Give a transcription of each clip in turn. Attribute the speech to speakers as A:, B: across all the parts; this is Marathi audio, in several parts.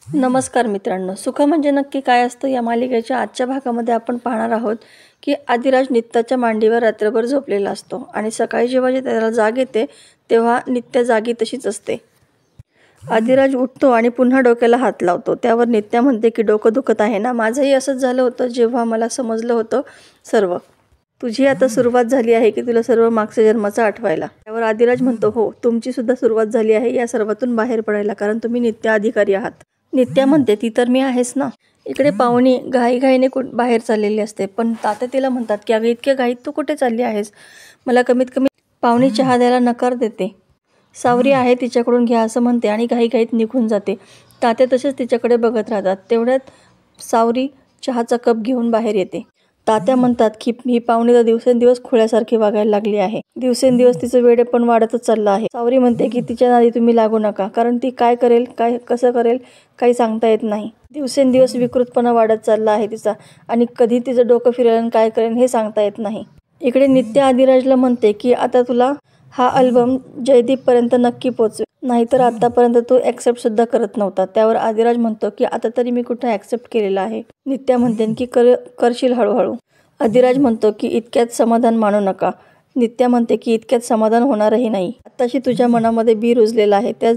A: नमस्कार मित्रांनो, सुख म्हणजे नक्की काय असतं या मालिकेच्या आजच्या भागामध्ये आपण पाहणार आहोत की आदिराज नित्याच्या मांडीवर रात्रभर झोपलेला असतो आणि सकाळी जेव्हा त्याला जाग येते तेव्हा नित्या जागी तशीच असते. आदिराज उठतो आणि पुन्हा डोक्याला हात लावतो. त्यावर नित्या म्हणते की डोकं दुखत आहे ना. माझंही असंच झालं होतं जेव्हा मला समजलं होतं सर्व. तुझी आता सुरुवात झाली आहे की तुला सर्व मागच्या जन्माचं आठवायला. त्यावर आदिराज म्हणतो, हो तुमची सुद्धा सुरुवात झाली आहे या सर्वातून बाहेर पडायला, कारण तुम्ही नित्या अधिकारी आहात. नित्या म्हणते, ती तर मी आहेच ना. इकडे पाहुणी घाईघाईने बाहेर चाललेली असते, पण तात्या तिला म्हणतात की अगं इतक्या घाईत तू कुठे चालली आहेस, मला कमीत कमी. पाहुणी चहा द्यायला नकार देते. सावरी आहे तिच्याकडून घ्या असं म्हणते आणि घाईघाईत निघून जाते. तात्या तसेच तिच्याकडे बघत राहतात. तेवढ्यात सावरी चहाचा कप घेऊन बाहेर येते. तात्या म्हणतात की ही पाहुणी तर दिवसेंदिवस खुळ्यासारखी वागायला लागली आहे. दिवसेंदिवस तिचं वेडेपण वाढतच चाललं आहे. सावरी म्हणते की तिच्या नादी तुम्ही लागू नका, कारण ती काय करेल, काय कसं करेल काही सांगता येत नाही. दिवसेंदिवस विकृतपणा वाढत चालला आहे तिचा, आणि कधी तिचं डोकं फिरेल आणि काय करेल हे सांगता येत नाही. इकडे नित्या आदिराजला म्हणते की आता तुला हा अल्बम जयदीपपर्यंत नक्की पोचवे, नाहीतर आतापर्यंत तो ॲक्सेप्ट सुद्धा करत नव्हता. त्यावर आदिराज म्हणतो की आता तरी मी कुठं ॲक्सेप्ट केलेला आहे. नित्या म्हणते की करशील हळूहळू. आदिराज म्हणतो की इतक्यात समाधान मानू नका. नित्या म्हणते की इतक्यात समाधान होणारही नाही. आत्ताशी तुझ्या मनामध्ये बी रुजलेलं आहे, त्या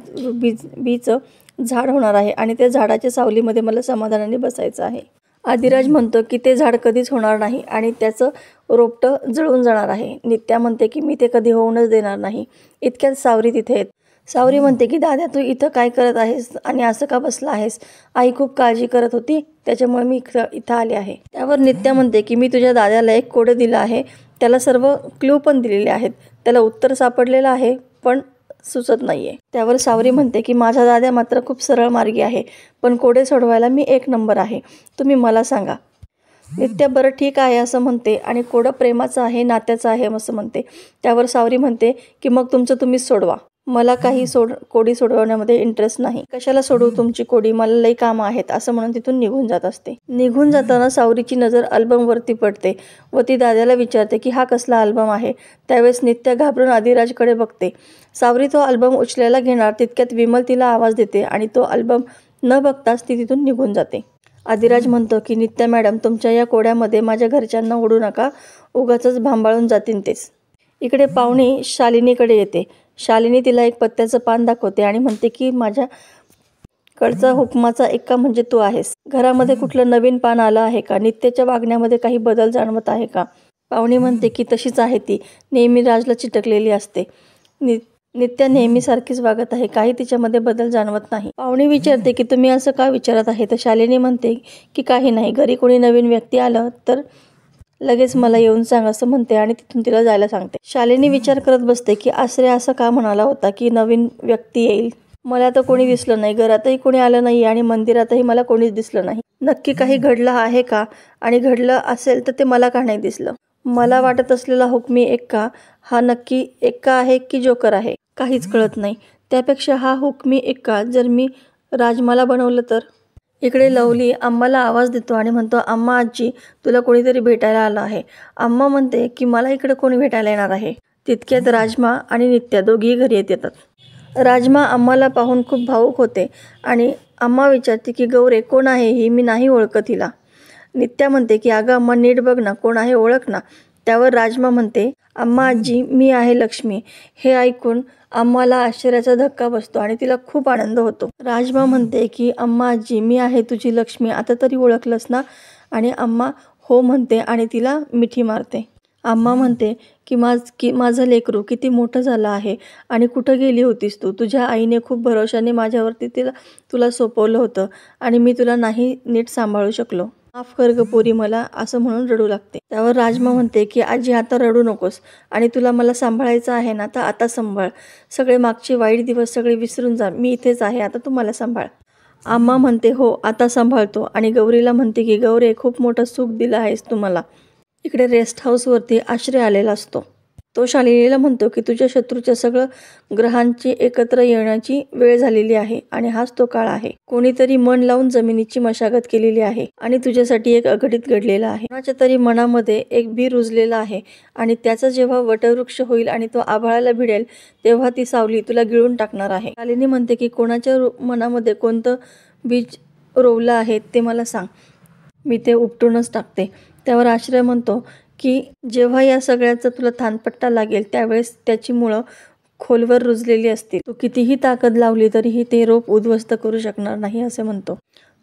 A: बीचं झाड होणार आहे आणि त्या झाडाच्या सावलीमध्ये मला समाधानाने बसायचं आहे. आदिराज म्हणतो की ते झाड कधीच होणार नाही आणि त्याचं रोपटं जळून जाणार आहे. नित्या म्हणते की मी ते कधी होऊनच देणार नाही. इतक्यात सावरी तिथे येते. सावरी म्हणते की दादा तू इथं काय करत आहेस आणि असं का बसला आहेस, आई खूप काळजी करत होती त्याच्यामुळे मी इथं आले आहे. त्यावर नित्या म्हणते की मी तुझ्या दादाला एक कोडं दिलं आहे, त्याला सर्व क्लू पण दिलेले आहेत, त्याला उत्तर सापडलेलं आहे पण सुचत नाहीये. त्यावर सावरी म्हणते की माझा दादा मात्र खूप सरळ मार्गी आहे, पण कोडे सोडवायला मी एक नंबर आहे, तुम्ही मला सांगा. नित्या बरं ठीक आहे असं म्हणते आणि कोडं प्रेमाचं आहे, नात्याचं आहे असं म्हणते. त्यावर सावरी म्हणते की मग तुमचं तुम्हीच सोडवा, मला काही कोडी सोडवण्यामध्ये इंटरेस्ट नाही. कशाला सोडवू तुमची कोडी, मला लई कामं आहेत असं म्हणून तिथून निघून जात असते. निघून जाताना सावरीची नजर अल्बमवरती पडते व ती दादाला विचारते की हा कसला अल्बम आहे. त्यावेळेस नित्या घाबरून आदिराजकडे बघते. सावरी तो अल्बम उचलायला घेणार तितक्यात विमल तिला आवाज देते आणि तो अल्बम न बघताच ती तिथून निघून जाते. आदिराज म्हणतो की नित्या मॅडम तुमच्या या कोड्यामध्ये माझ्या घरच्यांना ओढू नका, उगाचच भांबाळून जातील तेच. इकडे पाहुणी शालिनीकडे येते. शालिनी तिला एक पत्त्याचं पान दाखवते आणि म्हणते की माझ्याकडचा हुकमाचा एक्का म्हणजे तू आहेस. घरामध्ये कुठलं नवीन पान आलं आहे का, नित्याच्या वागण्यामध्ये काही बदल जाणवत आहे का. पाहुणी म्हणते की तशीच आहे ती, नेहमी राजला चिटकलेली असते. नित्या नेहमी सारखीच वागत आहे, काही तिच्यामध्ये बदल जाणवत नाही. पाहुणी विचारते की तुम्ही असं का विचारत आहे. तर शालिनी म्हणते की काही नाही, घरी कोणी नवीन व्यक्ती आलं तर लगेच मला येऊन सांग असं म्हणते आणि तिथून तिला जायला सांगते. शालिनी विचार करत बसते की आश्रय असं का म्हणाला होता की नवीन व्यक्ती येईल, मला तर कोणी दिसलं नाही, घरातही कोणी आलं नाही आणि मंदिरातही मला कोणीच दिसलं नाही. नक्की काही घडलं आहे का, आणि घडलं असेल तर ते मला का नाही दिसलं. मला वाटत असलेला हुकमी एक्का हा नक्की एक्का आहे की जोकर आहे, काहीच कळत नाही. त्यापेक्षा हा हुकमी एक्का जर मी राजमाला बनवलं तर. इकडे लवली आम्हाला आवाज देतो आणि म्हणतो आम्हा आजी तुला कोणीतरी भेटायला आलं आहे. आम्हा म्हणते की मला इकडे कोणी भेटायला येणार आहे. तितक्यात राजमा आणि नित्या दोघीही घरी येतात. राजमा आम्हाला पाहून खूप भावूक होते आणि आम्हा विचारते की गौरे कोण आहे ही, मी नाही ओळखत हिला. नित्या म्हणते की अगं अम्मा नीट बघ ना, कोण आहे ओळख ना. त्यावर राजमा म्हणते आम्हा आजी मी आहे लक्ष्मी. हे ऐकून आम्हाला आश्चर्याचा धक्का बसतो आणि तिला खूप आनंद होतो. राजमा म्हणते की अम्मा आजी मी आहे तुझी लक्ष्मी, आता तरी ओळखलंस ना. आणि अम्मा हो म्हणते आणि तिला मिठी मारते. अम्मा म्हणते की माझं लेकरू किती मोठं झालं आहे आणि कुठं गेली होतीस तू. तुझ्या आईने खूप भरोशाने माझ्यावरती तुला सोपवलं होतं आणि मी तुला नाही नीट सांभाळू शकलो. माफ कर ग पोरी मला, असं म्हणून रडू लागते. त्यावर राजमा म्हणते की आजी आता रडू नकोस आणि तुला मला सांभाळायचं आहे ना, तर आता सांभाळ. सगळे मागचे वाईट दिवस सगळे विसरून जा, मी इथेच आहे, आता तू मला सांभाळ. आम्हा म्हणते हो आता सांभाळतो आणि गौरीला म्हणते की गौरी खूप मोठं सुख दिलं आहेस तू मला. इकडे रेस्ट हाऊसवरती आश्रय आलेला असतो. तो शालिनीला म्हणतो की तुझ्या शत्रूच्या सगळं ग्रहांची एकत्र येण्याची वेळ झालेली आहे आणि हाच तो काळ आहे. कोणीतरी मन लावून जमिनीची मशागत केलेली आहे आणि तुझ्यासाठी एक अघटित घडलेलं आहे. कोणाच्या तरी मनामध्ये एक बी रुजलेला आहे आणि त्याचा जेव्हा वटवृक्ष होईल आणि तो आभाळाला भिडेल तेव्हा ती सावली तुला गिळून टाकणार आहे. शालिनी म्हणते की कोणाच्या मनामध्ये कोणतं बीज रोवलं आहे ते मला सांग, मी ते उपटूनच टाकते. त्यावर आश्रय म्हणतो की जेव्हा या सगळ्याचा तुला थानपट्टा लागेल त्यावेळेस त्याची मुळं खोलवर रुजलेली असतील. तू कितीही ताकद लावली तरीही ते रोप उद्ध्वस्त करू शकणार नाही असे म्हणतो.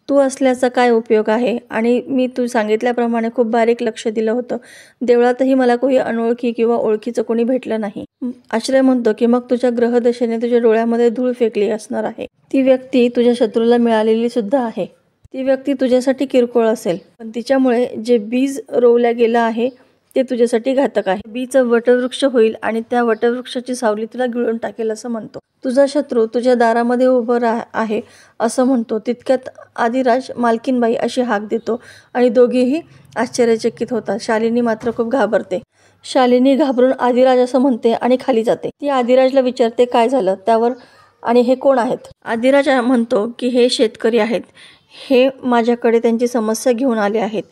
A: तू असल्याचा काय उपयोग आहे? आणि मी तू सांगितल्याप्रमाणे खूप बारीक लक्ष दिलं होतं. देवळातही मला कोणी अनोळखी किंवा ओळखीचं कोणी भेटलं नाही. आश्रय म्हणतो की मग तुझ्या ग्रहदशेने तुझ्या डोळ्यामध्ये धूळ फेकली असणार आहे. ती व्यक्ती तुझ्या शत्रूला मिळालेली सुद्धा आहे. ती व्यक्ती तुझ्यासाठी किरकोळ असेल, पण तिच्यामुळे जे बीज रोवल्या गेलं आहे ते तुझ्यासाठी घातक आहे. बीचं वटवृक्ष होईल आणि त्या वटवृक्षाची सावली तुला गिळून टाकेल असं म्हणतो. तुझा शत्रू तुझ्या दारामध्ये उभं आहे असं म्हणतो. तितक्यात आदिराज मालकीनबाई अशी हाक देतो आणि दोघेही आश्चर्यचकित होतात. शालिनी मात्र खूप घाबरते. शालिनी घाबरून आदिराज असं म्हणते आणि खाली जाते. ती आदिराजला विचारते काय झालं. त्यावर आणि हे कोण आहेत? आदिराज म्हणतो की हे शेतकरी आहेत. हे माझ्याकडे त्यांची समस्या घेऊन आले आहेत.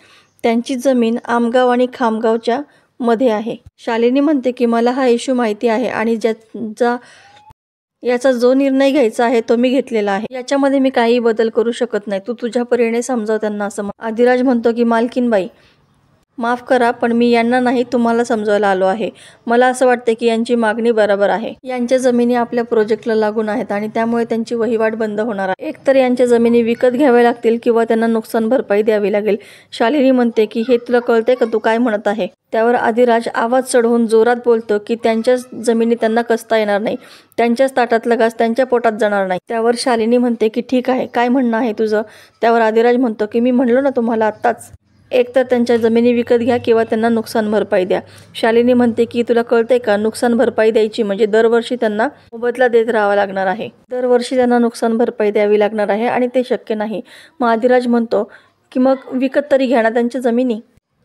A: त्यांची जमीन आमगाव आणि खामगावच्या मध्ये आहे. शालिनी म्हणते की मला हा इश्यू माहिती आहे आणि याचा जो निर्णय घ्यायचा आहे तो मी घेतलेला आहे. याच्यामध्ये मी काही बदल करू शकत नाही. तू तुझ्या परीने समजाव त्यांना असं आदिराज म्हणतो की मालकीनबाई माफ करा, पण मी यांना नाही तुम्हाला समजायला आलो आहे. मला असं वाटते की यांची मागणी बरोबर आहे. यांच्या जमिनी आपल्या प्रोजेक्टला लागून आहेत आणि त्यामुळे त्यांची वहिवाट बंद होणार आहे. एकतर यांच्या जमिनी विकत घ्याव्या लागतील किंवा त्यांना नुकसान भरपाई द्यावी लागेल. शालिनी म्हणते की हे तुला कळते का, तू काय म्हणत आहे? त्यावर आदिराज आवाज चढवून जोरात बोलतो की त्यांच्याच जमिनी त्यांना कसता येणार नाही. त्यांच्याच ताटातला घास त्यांच्या पोटात जाणार नाही. त्यावर शालिनी म्हणते की ठीक आहे, काय म्हणणं आहे तुझं? त्यावर आदिराज म्हणतो की मी म्हणलो ना तुम्हाला आत्ताच, एक तर त्यांच्या जमिनी विकत घ्या किंवा त्यांना नुकसान भरपाई द्या. शालिनी म्हणते की तुला कळतंय का, नुकसान भरपाई द्यायची म्हणजे दरवर्षी त्यांना मोबदला देत राहावा लागणार आहे. दरवर्षी त्यांना नुकसान भरपाई द्यावी लागणार आहे आणि ते शक्य नाही. मग आदिराज म्हणतो की मग विकत तरी घ्या ना त्यांच्या जमिनी.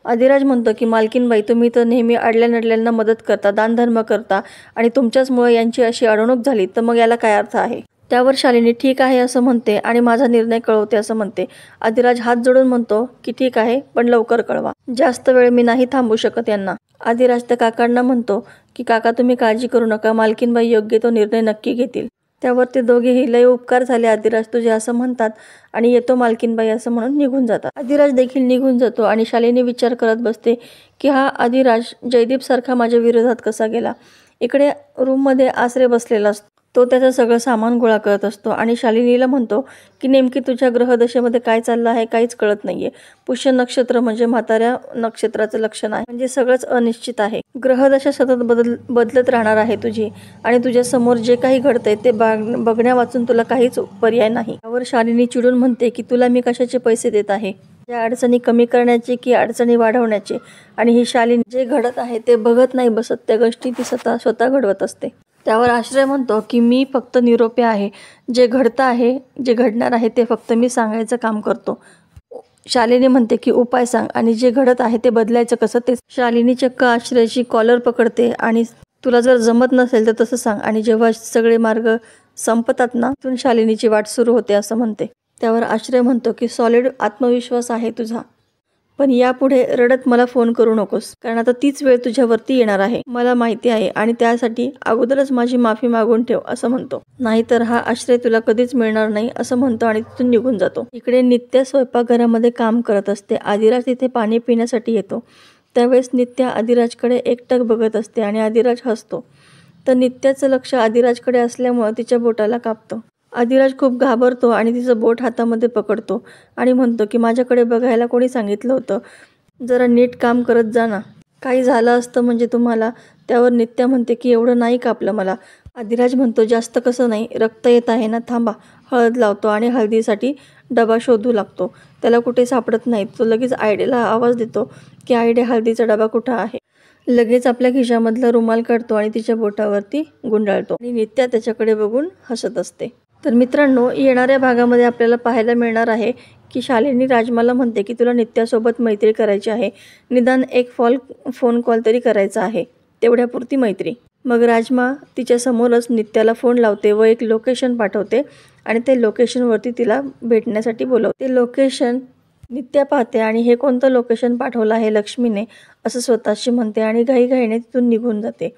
A: आदिराज म्हणतो की मालकीनबाई तुम्ही तर नेहमी अडल्या नडल्यांना मदत करता, दानधर्म करता आणि तुमच्याचमुळे यांची अशी अडवणूक झाली तर मग याला काय अर्थ आहे? त्यावर शालिनी ठीक आहे असं म्हणते आणि माझा निर्णय कळवते असं म्हणते. आदिराज हात जोडून म्हणतो की ठीक आहे, पण लवकर कळवा. जास्त वेळ मी नाही थांबू शकत यांना. आदिराज त्या काकांना म्हणतो की काका तुम्ही काळजी करू नका, मालकीनबाई योग्य तो निर्णय नक्की घेतील. त्यावर ते दोघेही लय उपकार झाले आदिराज तुझे असं म्हणतात आणि येतो मालकीनबाई असं म्हणून निघून जातात. आदिराज देखील निघून जातो आणि शालिनी विचार करत बसते की हा आदिराज जयदीप सारखा माझ्या विरोधात कसा गेला. इकडे रूममध्ये आसरे बसलेला असतो. तो त्याचं सगळं सामान गोळा करत असतो आणि शालिनीला म्हणतो की नेमकी तुझ्या ग्रहदशेमध्ये काय चाललं आहे काहीच कळत नाहीये. पुष्य नक्षत्र म्हणजे म्हाताऱ्या नक्षत्राचं लक्षण आहे, म्हणजे सगळंच अनिश्चित आहे. ग्रहदशा सतत बदलत राहणार आहे तुझी आणि तुझ्या समोर जे काही घडतंय ते बघण्या वाचून तुला काहीच पर्याय नाही. त्यावर शालिनी चिडून म्हणते की तुला मी कशाचे पैसे देत आहे, या अडचणी कमी करण्याचे की अडचणी वाढवण्याचे? आणि ही शालिनी जे घडत आहे ते बघत नाही बसत, त्या गोष्टी ती स्वतः घडवत असते. त्यावर आश्रय म्हणतो की मी फक्त निरोपी आहे. जे घडतं आहे, जे घडणार आहे ते फक्त मी सांगायचं काम करतो. शालिनी म्हणते की उपाय सांग आणि जे घडत आहे ते बदलायचं कसं ते. शालिनी चक्क आश्रयची कॉलर पकडते आणि तुला जर जमत नसेल तर तसं सांग. आणि जेव्हा सगळे मार्ग संपतात ना, तिथून शालिनीची वाट सुरू होते असं म्हणते. त्यावर आश्रय म्हणतो की सॉलिड आत्मविश्वास आहे तुझा, पण यापुढे रडत मला फोन करू नकोस, कारण आता तीच वेळ तुझ्यावरती येणार आहे मला माहिती आहे आणि त्यासाठी अगोदरच माझी माफी मागून ठेव असं म्हणतो. नाहीतर हा आश्रय तुला कधीच मिळणार नाही असं म्हणतो आणि तिथून निघून जातो. इकडे नित्या स्वयंपाकघरामध्ये काम करत असते. आदिराज तिथे पाणी पिण्यासाठी येतो. त्यावेळेस नित्या आदिराजकडे एकटक बघत असते आणि आदिराज हसतो. तर नित्याचं लक्ष आदिराजकडे असल्यामुळे तिच्या बोटाला कापतो. आदिराज खूप घाबरतो आणि तिचं बोट हातामध्ये पकडतो आणि म्हणतो की माझ्याकडे बघायला कोणी सांगितलं होतं, जरा नीट काम करत जा ना, काही झालं असतं म्हणजे तुम्हाला. त्यावर नित्या म्हणते की एवढं नाही कापलं मला. आदिराज म्हणतो जास्त कसं नाही, रक्त येत आहे ना, थांबा. हळद लावतो आणि हळदीसाठी डबा शोधू लागतो. त्याला कुठे सापडत नाही. तो लगेच आयडेला आवाज देतो की आयडे हळदीचा डबा कुठं आहे. लगेच आपल्या खिशामधला रुमाल काढतो आणि तिच्या बोटावरती गुंडाळतो आणि नित्या त्याच्याकडे बघून हसत असते. तर मित्रांनो, येणाऱ्या भागामध्ये आपल्याला पाहायला मिळणार आहे की शालिनी राजमाला म्हणते की तुला नित्यासोबत मैत्री करायची आहे, निदान एक फोन कॉल तरी करायचा आहे, तेवढ्यापुरती मैत्री. मग राजमा तिच्या समोरच नित्याला फोन लावते व एक लोकेशन पाठवते आणि ते लोकेशनवरती तिला भेटण्यासाठी बोलवते. ते लोकेशन नित्या पाहते आणि हे कोणतं लोकेशन पाठवलं आहे लक्ष्मीने असं स्वतःशी म्हणते आणि घाईघाईने तिथून निघून जाते.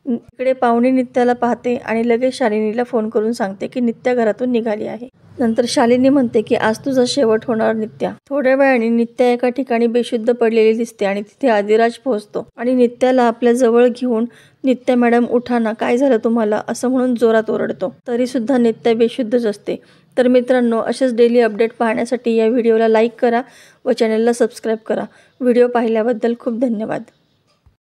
A: इकडे पाहुणी नित्याला पाहते आणि लगेच शालिनीला फोन करून सांगते की नित्या घरातून निघाली आहे. नंतर शालिनी म्हणते की आज तुझा शेवट होणार नित्या. थोड्या वेळाने नित्या एका ठिकाणी बेशुद्ध पडलेली दिसते आणि तिथे आदिराज पोहोचतो आणि नित्याला आपल्या जवळ घेऊन नित्या मॅडम उठा ना, काय झालं तुम्हाला, असं म्हणून जोरात ओरडतो. तरी सुद्धा नित्या बेशुद्धच असते. तर मित्रांनो, असेच डेली अपडेट पाहण्यासाठी या व्हिडिओला लाईक करा व चॅनलला सबस्क्राईब करा. व्हिडिओ पाहिल्याबद्दल खूप धन्यवाद.